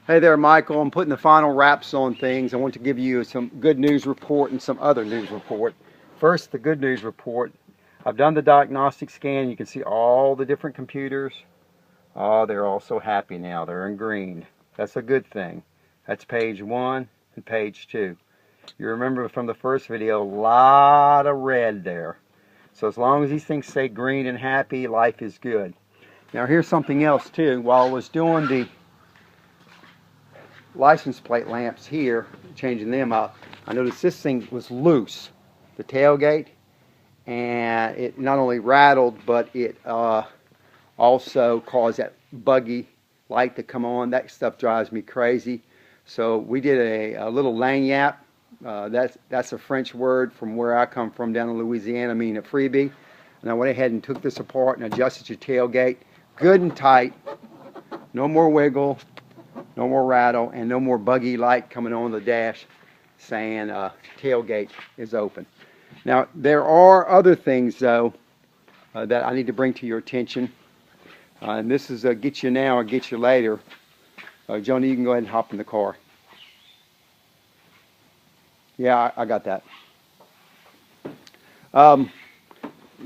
Hey there, Michael. I'm putting the final wraps on things. I want to give you some good news report and some other news report. First, the good news report. I've done the diagnostic scan. You can see all the different computers. Oh, they're all so happy now. They're in green. That's a good thing. That's page 1 and page 2. You remember from the first video, a lot of red there. So as long as these things stay green and happy, life is good. Now here's something else too. While I was doing the license plate lamps here, changing them out, I noticed this thing was loose, the tailgate, and it not only rattled, but it also caused that buggy light to come on. That stuff drives me crazy. So we did a little lanyap. That's a French word from where I come from down in Louisiana, meaning a freebie. And I went ahead and took this apart and adjusted your tailgate good and tight. No more wiggle. No more rattle, and no more buggy light coming on the dash saying tailgate is open. Now, there are other things, though, that I need to bring to your attention. And this is a get you now or get you later. Joni, you can go ahead and hop in the car. Yeah, I got that.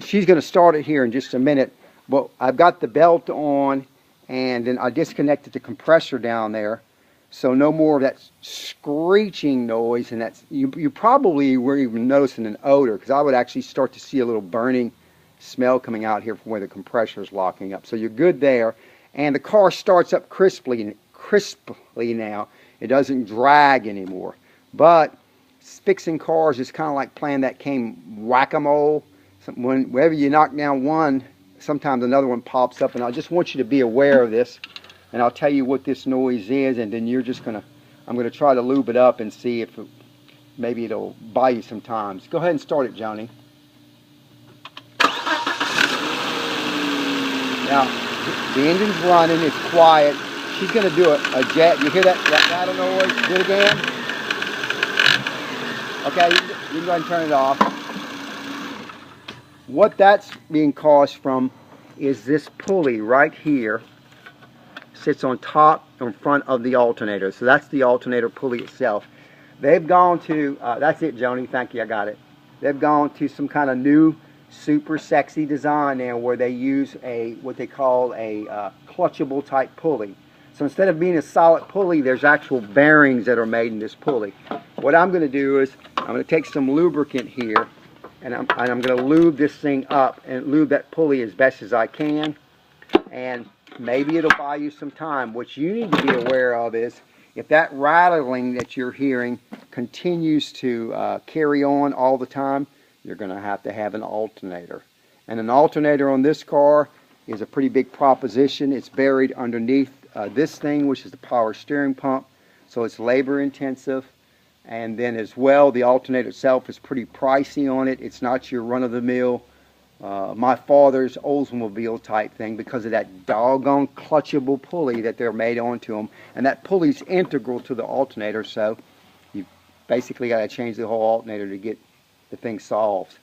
She's going to start it here in just a minute. But I've got the belt on, and then I disconnected the compressor down there, so no more of that screeching noise. And that's you probably were even noticing an odor, because I would actually start to see a little burning smell coming out here from where the compressor is locking up. So you're good there, and the car starts up crisply now. It doesn't drag anymore. But fixing cars is kind of like playing that game whack-a-mole. Whenever you knock down one, sometimes another one pops up, and I just want you to be aware of this, and I'll tell you what this noise is, and then you're just I'm gonna try to lube it up and see if maybe it'll buy you some time. So go ahead and start it, Joni. Now the engine's running, it's quiet. She's gonna do a jet. You hear that rattle noise? Do it again. Okay, you can go ahead and turn it off. What that's being caused from is this pulley right here sits on top in front of the alternator. So that's the alternator pulley itself. They've gone to, that's it, Joni, thank you, I got it. They've gone to some kind of new super sexy design now where they use what they call a clutchable type pulley. So instead of being a solid pulley, there's actual bearings that are made in this pulley. What I'm going to do is I'm going to take some lubricant here, and I'm going to lube this thing up and lube that pulley as best as I can, and maybe it'll buy you some time. What you need to be aware of is if that rattling that you're hearing continues to carry on all the time, you're going to have an alternator. And an alternator on this car is a pretty big proposition. It's buried underneath this thing, which is the power steering pump, so it's labor intensive. And then as well, the alternator itself is pretty pricey on it. It's not your run-of-the-mill, my father's Oldsmobile type thing, because of that doggone clutchable pulley that they're made onto them. And that pulley's integral to the alternator, so you basically got to change the whole alternator to get the thing solved.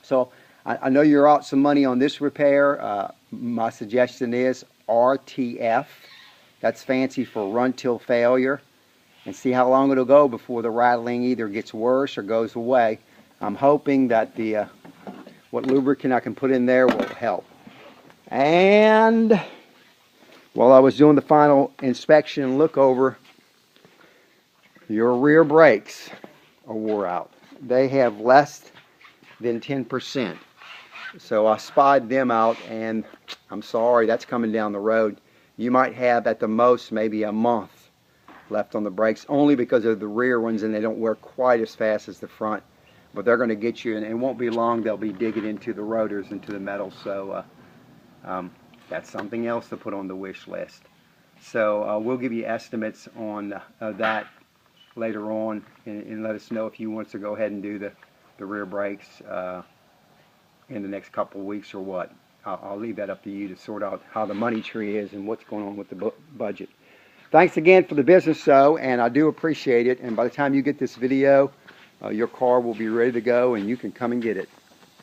So I know you're out some money on this repair. My suggestion is RTF. That's fancy for run till failure. And see how long it'll go before the rattling either gets worse or goes away. I'm hoping that what lubricant I can put in there will help. And while I was doing the final inspection and look over, your rear brakes are wore out. They have less than 10%. So I spied them out, and I'm sorry, that's coming down the road. You might have at the most maybe a month left on the brakes, only because of the rear ones, and they don't wear quite as fast as the front. But they're going to get you, and it won't be long they'll be digging into the rotors, into the metal. So that's something else to put on the wish list. So we'll give you estimates on that later on, and let us know if you want to go ahead and do the rear brakes in the next couple of weeks or what. I'll leave that up to you to sort out how the money tree is and what's going on with the budget. Thanks again for the business, though, and I do appreciate it. And by the time you get this video, your car will be ready to go, and you can come and get it.